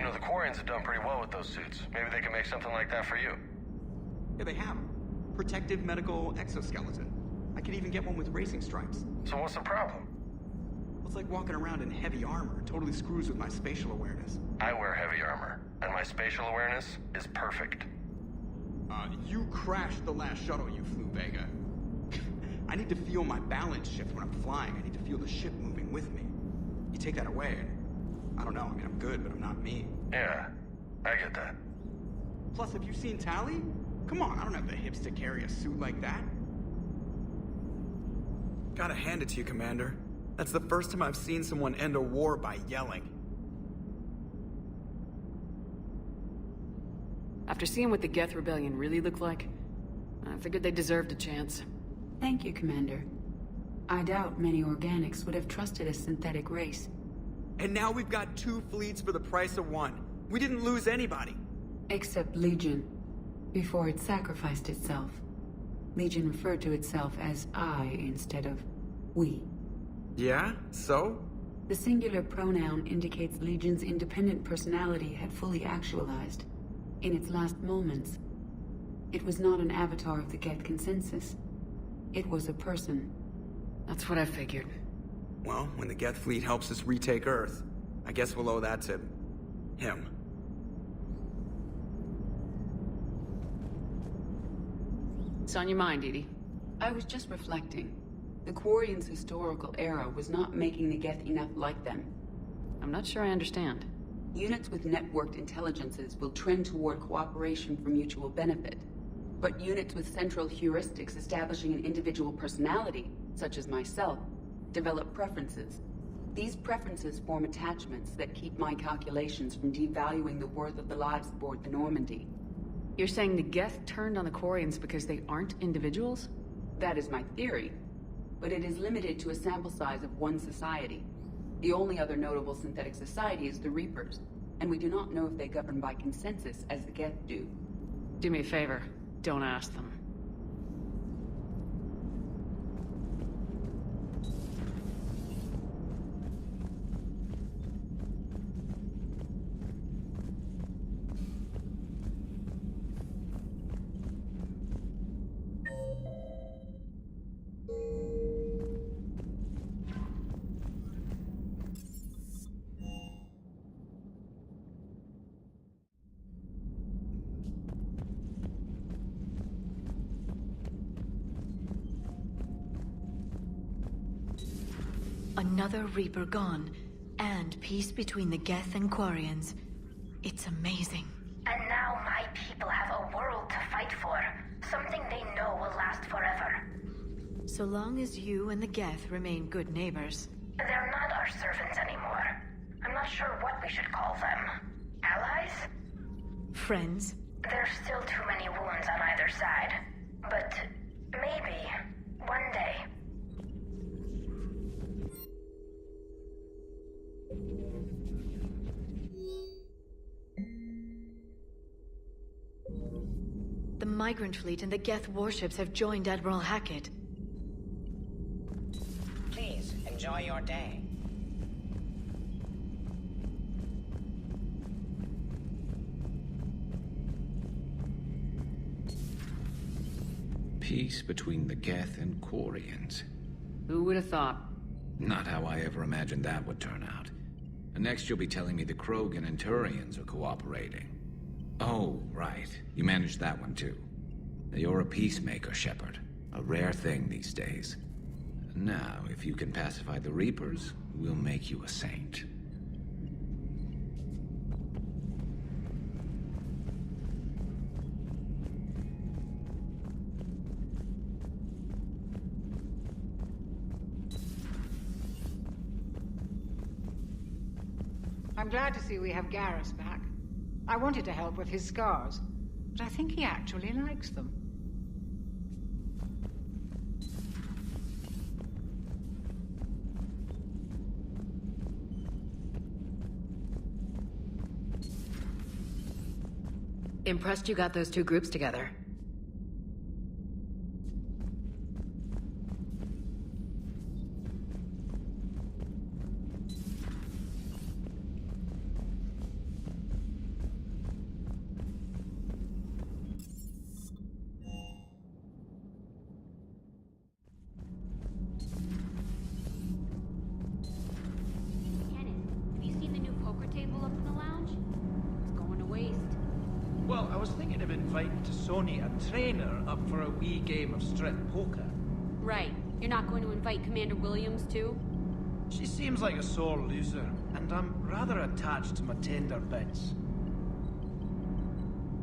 You know, the Quarians have done pretty well with those suits. Maybe they can make something like that for you. Yeah, they have 'em. Protective medical exoskeleton. I could even get one with racing stripes. So what's the problem? It's like walking around in heavy armor. It totally screws with my spatial awareness. I wear heavy armor, and my spatial awareness is perfect. You crashed the last shuttle you flew, Vega. I need to feel my balance shift when I'm flying. I need to feel the ship moving with me. You take that away, and I don't know. I mean, I'm good, but I'm not me. Yeah, I get that. Plus, have you seen Tally? Come on, I don't have the hips to carry a suit like that. Gotta hand it to you, Commander. That's the first time I've seen someone end a war by yelling. After seeing what the Geth Rebellion really looked like, I figured they deserved a chance. Thank you, Commander. I doubt many organics would have trusted a synthetic race. And now we've got 2 fleets for the price of 1. We didn't lose anybody. Except Legion, before it sacrificed itself. Legion referred to itself as I instead of we. Yeah? So? The singular pronoun indicates Legion's independent personality had fully actualized. In its last moments, it was not an avatar of the Geth consensus. It was a person. That's what I figured. Well, when the Geth fleet helps us retake Earth, I guess we'll owe that to him. It's on your mind, Edie. I was just reflecting. The Quarians' historical era was not making the Geth enough like them. I'm not sure I understand. Units with networked intelligences will trend toward cooperation for mutual benefit. But units with central heuristics establishing an individual personality, such as myself, develop preferences. These preferences form attachments that keep my calculations from devaluing the worth of the lives aboard the Normandy. You're saying the Geth turned on the Quarians because they aren't individuals? That is my theory, but it is limited to a sample size of one society. The only other notable synthetic society is the Reapers, and we do not know if they govern by consensus as the Geth do. Do me a favor, don't ask them. Another Reaper gone, and peace between the Geth and Quarians. It's amazing. And now my people have a world to fight for. Something they know will last forever. So long as you and the Geth remain good neighbors. They're not our servants anymore. I'm not sure what we should call them. Allies? Friends? There's still too many wounds on either side. But maybe, one day. The Migrant Fleet and the Geth warships have joined Admiral Hackett. Please, enjoy your day. Peace between the Geth and Quarians. Who would have thought? Not how I ever imagined that would turn out. And next you'll be telling me the Krogan and Turians are cooperating. Oh, right. You managed that one too. You're a peacemaker, Shepard. A rare thing these days. Now, if you can pacify the Reapers, we'll make you a saint. I'm glad to see we have Garrus back. I wanted to help with his scars, but I think he actually likes them. Impressed you got those two groups together. was thinking of inviting to Sony a trainer up for a wee game of strip poker. Right. You're not going to invite Commander Williams, too? She seems like a sore loser, and I'm rather attached to my tender bits.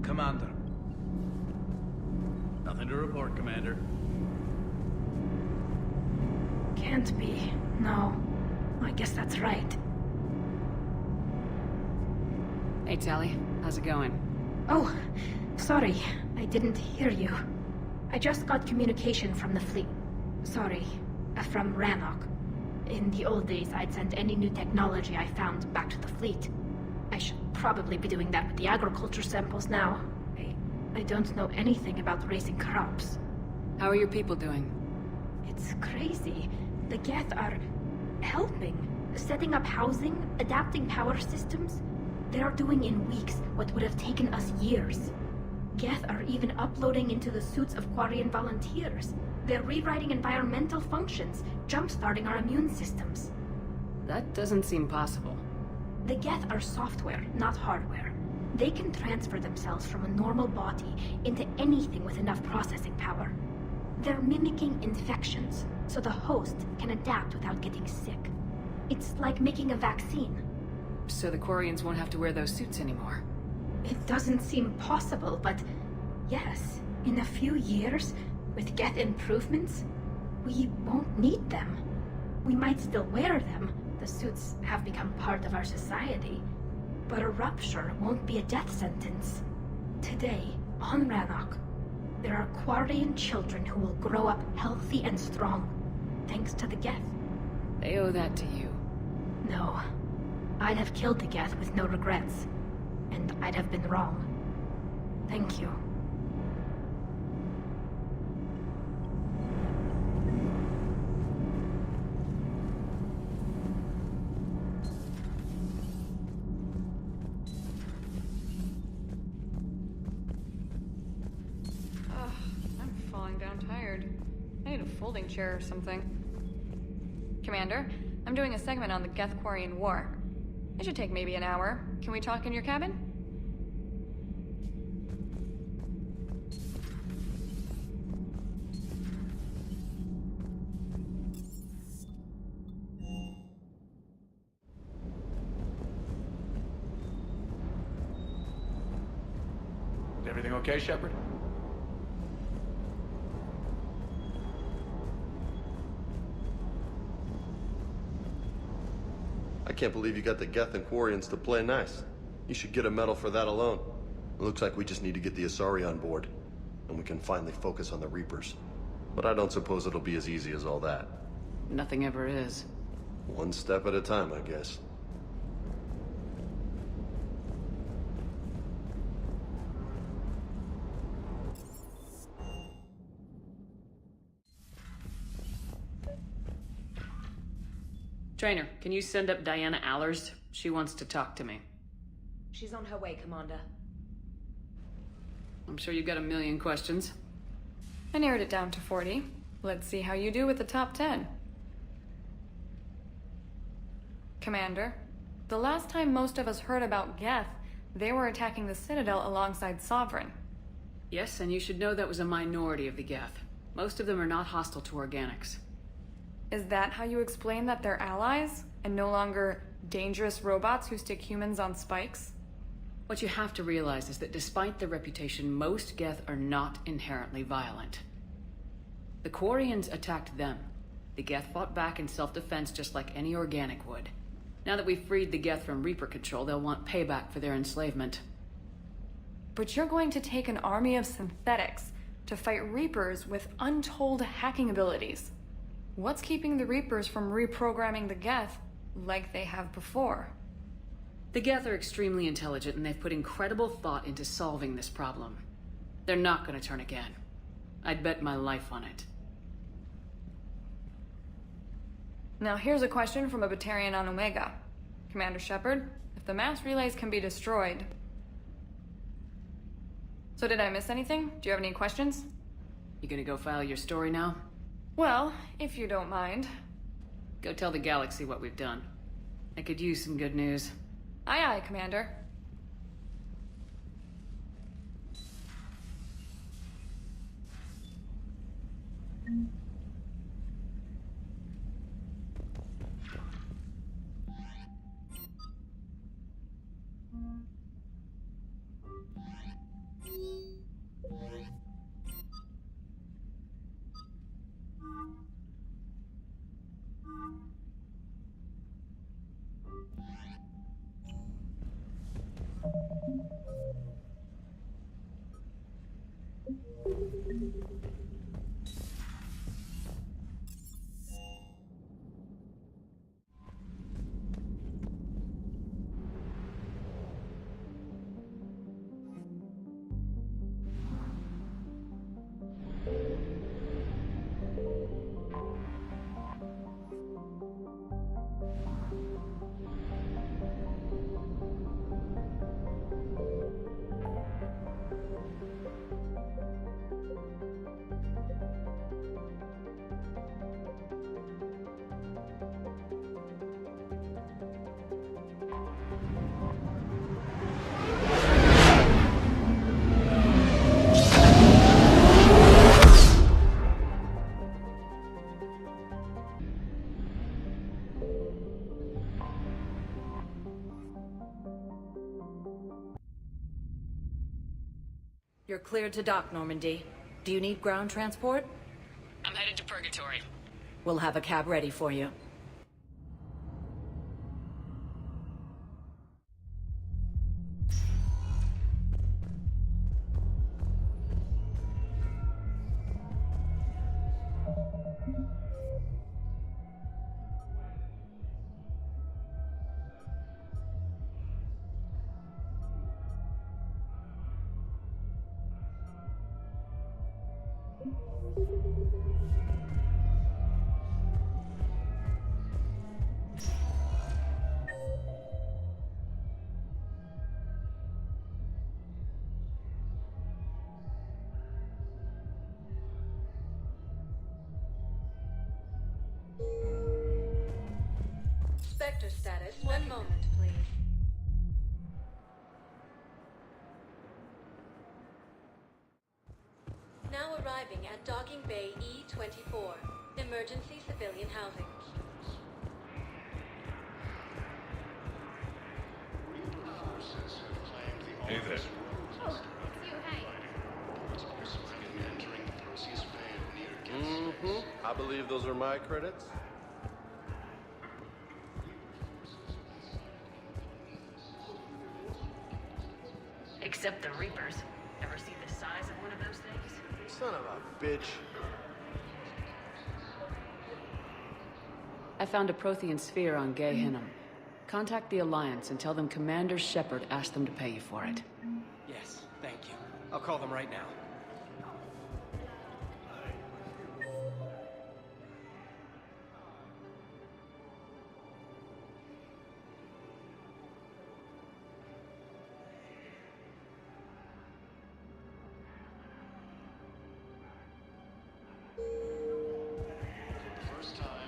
Commander. Nothing to report, Commander. Can't be. No. I guess that's right. Hey, Tally. How's it going? Oh, sorry. I didn't hear you. I just got communication from the fleet. Sorry. From Rannoch. In the old days, I'd send any new technology I found back to the fleet. I should probably be doing that with the agriculture samples now. I don't know anything about raising crops. How are your people doing? It's crazy. The Geth are helping. Setting up housing, adapting power systems. They are doing in weeks what would have taken us years. Geth are even uploading into the suits of Quarian volunteers. They're rewriting environmental functions, jump-starting our immune systems. That doesn't seem possible. The Geth are software, not hardware. They can transfer themselves from a normal body into anything with enough processing power. They're mimicking infections, so the host can adapt without getting sick. It's like making a vaccine. So the Quarians won't have to wear those suits anymore? It doesn't seem possible, but yes, in a few years, with Geth improvements, we won't need them. We might still wear them. The suits have become part of our society. But a rupture won't be a death sentence. Today, on Rannoch, there are Quarian children who will grow up healthy and strong, thanks to the Geth. They owe that to you. No. I'd have killed the Geth with no regrets. And I'd have been wrong. Thank you. I'm falling down tired. I need a folding chair or something. Commander, I'm doing a segment on the Geth-Quarian War. It should take maybe an hour. Can we talk in your cabin? Everything okay, Shepard? I can't believe you got the Geth and Quarians to play nice. You should get a medal for that alone. It looks like we just need to get the Asari on board, and we can finally focus on the Reapers. But I don't suppose it'll be as easy as all that. Nothing ever is. One step at a time, I guess. Trainer, can you send up Diana Allers? She wants to talk to me. She's on her way, Commander. I'm sure you've got a million questions. I narrowed it down to 40. Let's see how you do with the top 10. Commander, the last time most of us heard about Geth, they were attacking the Citadel alongside Sovereign. Yes, and you should know that was a minority of the Geth. Most of them are not hostile to organics. Is that how you explain that they're allies, and no longer dangerous robots who stick humans on spikes? What you have to realize is that despite their reputation, most Geth are not inherently violent. The Quarians attacked them. The Geth fought back in self-defense just like any organic would. Now that we've freed the Geth from Reaper control, they'll want payback for their enslavement. But you're going to take an army of synthetics to fight Reapers with untold hacking abilities. What's keeping the Reapers from reprogramming the Geth like they have before? The Geth are extremely intelligent, and they've put incredible thought into solving this problem. They're not going to turn again. I'd bet my life on it. Now here's a question from a Batarian on Omega. Commander Shepard, if the mass relays can be destroyed... So did I miss anything? Do you have any questions? You gonna go file your story now? Well, if you don't mind. Go tell the galaxy what we've done. I could use some good news. Aye, aye, Commander. You're cleared to dock, Normandy. Do you need ground transport? I'm headed to Purgatory. We'll have a cab ready for you. Spectre status. One moment, please. Now arriving at Docking Bay E-24. Emergency civilian housing. Hey there. Oh, it's you, hey. I believe those are my credits. Except the Reapers. Ever see the size of one of those things? Son of a bitch. I found a Prothean sphere on Gehinnom. Contact the Alliance and tell them Commander Shepard asked them to pay you for it. Yes, thank you. I'll call them right now.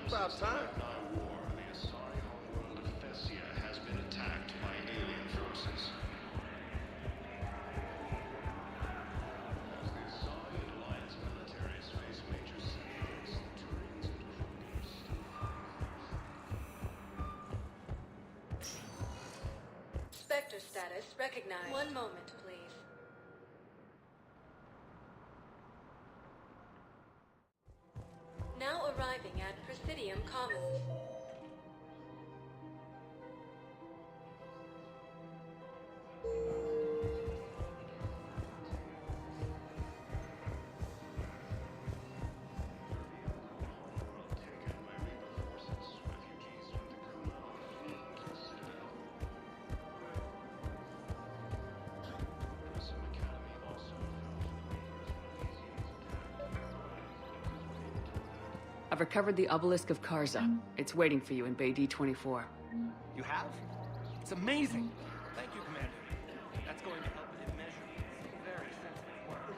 About time. Spectre status recognized. One moment, please. Now arriving at Presidium Commons. I've recovered the obelisk of Karza. It's waiting for you in Bay D-24. You have? It's amazing. Thank you, Commander. That's going to help with immeasurably. Very sensitive work.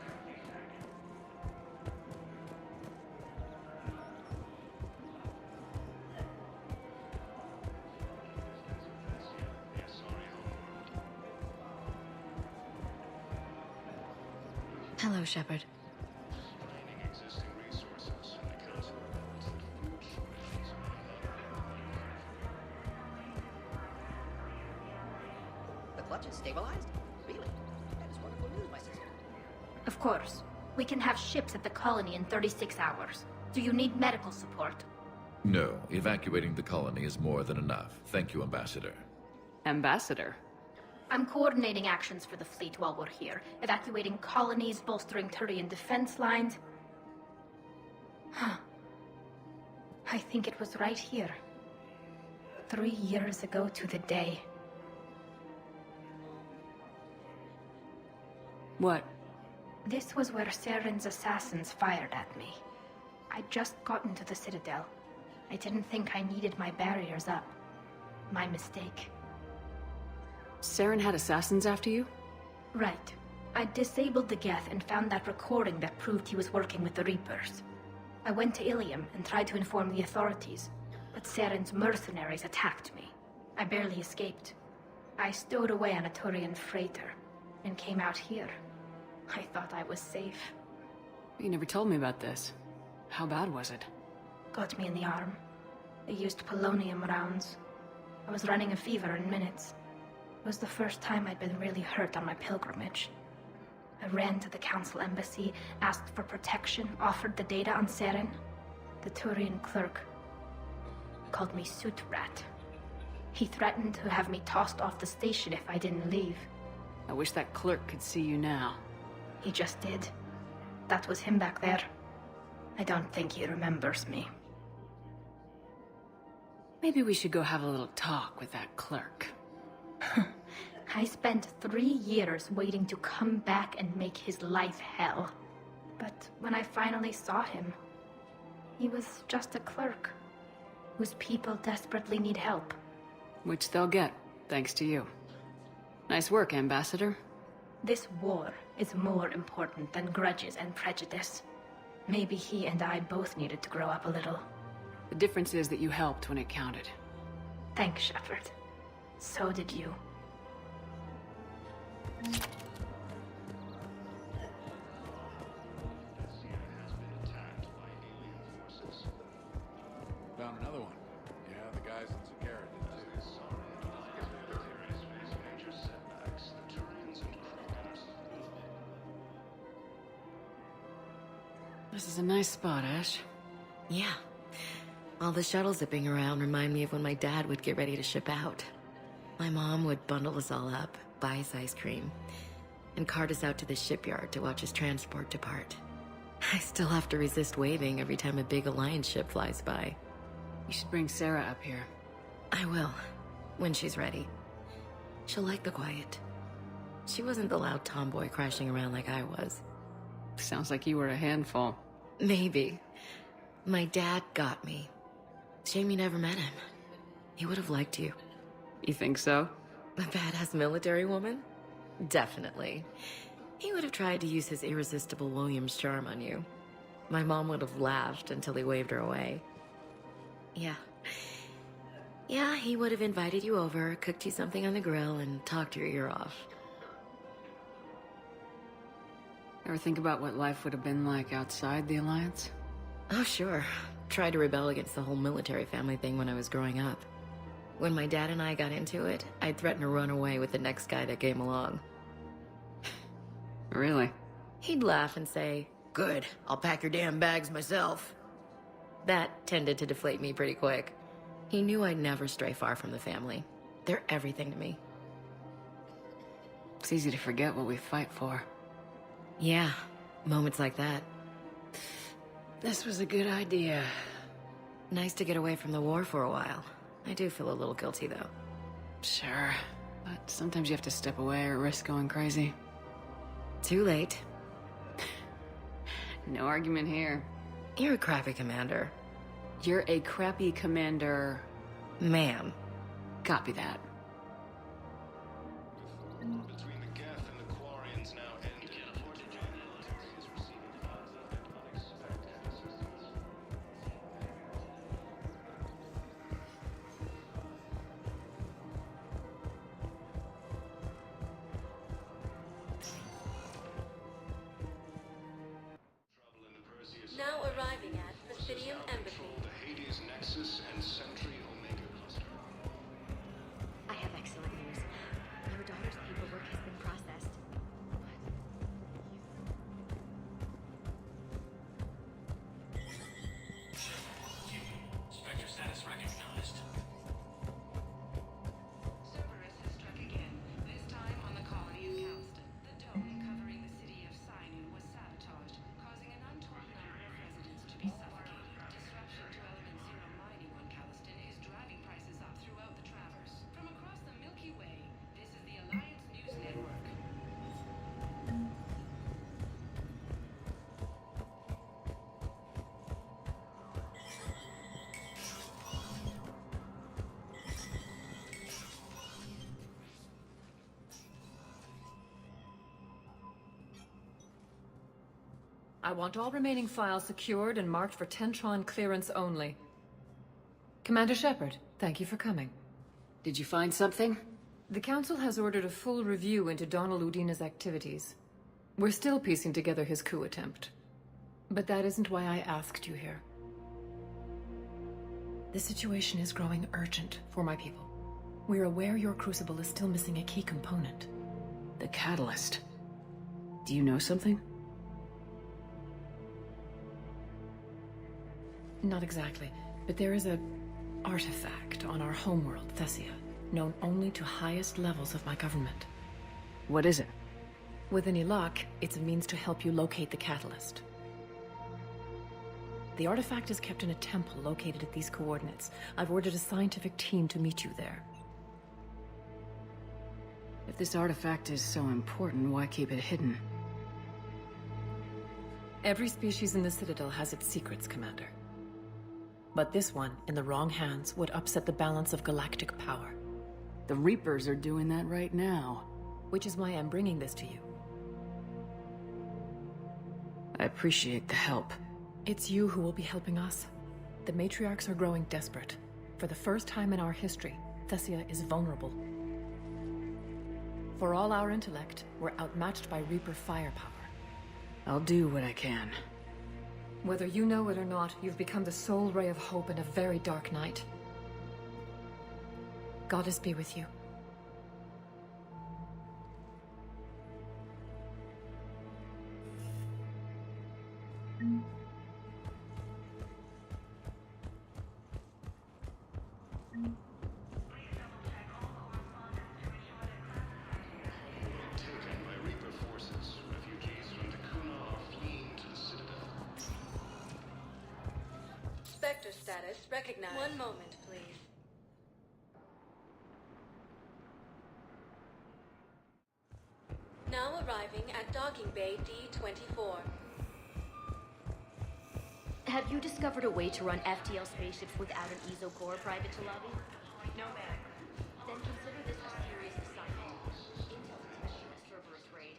Hello, Shepard. Existing resources. Of course. We can have ships at the colony in 36 hours. Do you need medical support? No, evacuating the colony is more than enough. Thank you, Ambassador. Ambassador? I'm coordinating actions for the fleet while we're here. Evacuating colonies, bolstering Turian defense lines. Huh. I think it was right here. 3 years ago to the day. What? This was where Saren's assassins fired at me. I'd just gotten to the Citadel. I didn't think I needed my barriers up. My mistake. Saren had assassins after you? Right. I disabled the Geth and found that recording that proved he was working with the Reapers. I went to Ilium and tried to inform the authorities, but Saren's mercenaries attacked me. I barely escaped. I stowed away on a Turian freighter and came out here. I thought I was safe. You never told me about this. How bad was it? Got me in the arm. They used polonium rounds. I was running a fever in minutes. It was the first time I'd been really hurt on my pilgrimage. I ran to the Council embassy, asked for protection, offered the data on Saren. The Turian clerk called me Soot Rat. He threatened to have me tossed off the station if I didn't leave. I wish that clerk could see you now. He just did. That was him back there. I don't think he remembers me. Maybe we should go have a little talk with that clerk. I spent 3 years waiting to come back and make his life hell. But when I finally saw him, he was just a clerk whose people desperately need help. Which they'll get, thanks to you. Nice work, Ambassador. This war is more important than grudges and prejudice. Maybe he and I both needed to grow up a little. The difference is that you helped when it counted. Thanks, Shepard. So did you. Found another one. Yeah, the guys in Zakara did too. This is a nice spot, Ash. Yeah. All the shuttles zipping around remind me of when my dad would get ready to ship out. My mom would bundle us all up, buy us ice cream, and cart us out to the shipyard to watch his transport depart. I still have to resist waving every time a big Alliance ship flies by. You should bring Sarah up here. I will, when she's ready. She'll like the quiet. She wasn't the loud tomboy crashing around like I was. Sounds like you were a handful. Maybe. My dad got me. Shame you never met him. He would have liked you. You think so? A badass military woman? Definitely. He would have tried to use his irresistible Williams charm on you. My mom would have laughed until he waved her away. Yeah. Yeah, he would have invited you over, cooked you something on the grill, and talked your ear off. Ever think about what life would have been like outside the Alliance? Oh, sure. Tried to rebel against the whole military family thing when I was growing up. When my dad and I got into it, I'd threaten to run away with the next guy that came along. Really? He'd laugh and say, "Good, I'll pack your damn bags myself." That tended to deflate me pretty quick. He knew I'd never stray far from the family. They're everything to me. It's easy to forget what we fight for. Yeah, moments like that. This was a good idea. Nice to get away from the war for a while. I do feel a little guilty, though. Sure, but sometimes you have to step away or risk going crazy. Too late. No argument here. You're a crappy commander. You're a crappy commander... Ma'am. Copy that. Between the Geth and the Quarians now ended. Now arriving at Presidium Embassy. The Hades Nexus and Sentry Omega cluster. I have excellent news. Your daughter's paperwork has been processed. I want all remaining files secured and marked for Tentron clearance only. Commander Shepard, thank you for coming. Did you find something? The Council has ordered a full review into Donald Udina's activities. We're still piecing together his coup attempt. But that isn't why I asked you here. The situation is growing urgent for my people. We're aware your crucible is still missing a key component. The catalyst. Do you know something? Not exactly, but there is a artifact on our homeworld, Thessia, known only to highest levels of my government. What is it? With any luck, it's a means to help you locate the catalyst. The artifact is kept in a temple located at these coordinates. I've ordered a scientific team to meet you there. If this artifact is so important, why keep it hidden? Every species in the Citadel has its secrets, Commander. But this one, in the wrong hands, would upset the balance of galactic power. The Reapers are doing that right now. Which is why I'm bringing this to you. I appreciate the help. It's you who will be helping us. The matriarchs are growing desperate. For the first time in our history, Thessia is vulnerable. For all our intellect, we're outmatched by Reaper firepower. I'll do what I can. Whether you know it or not, you've become the sole ray of hope in a very dark night. Goddess be with you. Spectre status recognized. One moment, please. Now arriving at docking bay D-24. Have you discovered a way to run FTL spaceships without an ESO core private to lobby? No, ma'am. Then consider this a serious assignment. Intel detected a Cerberus raid.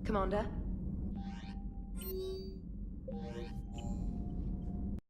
Commander?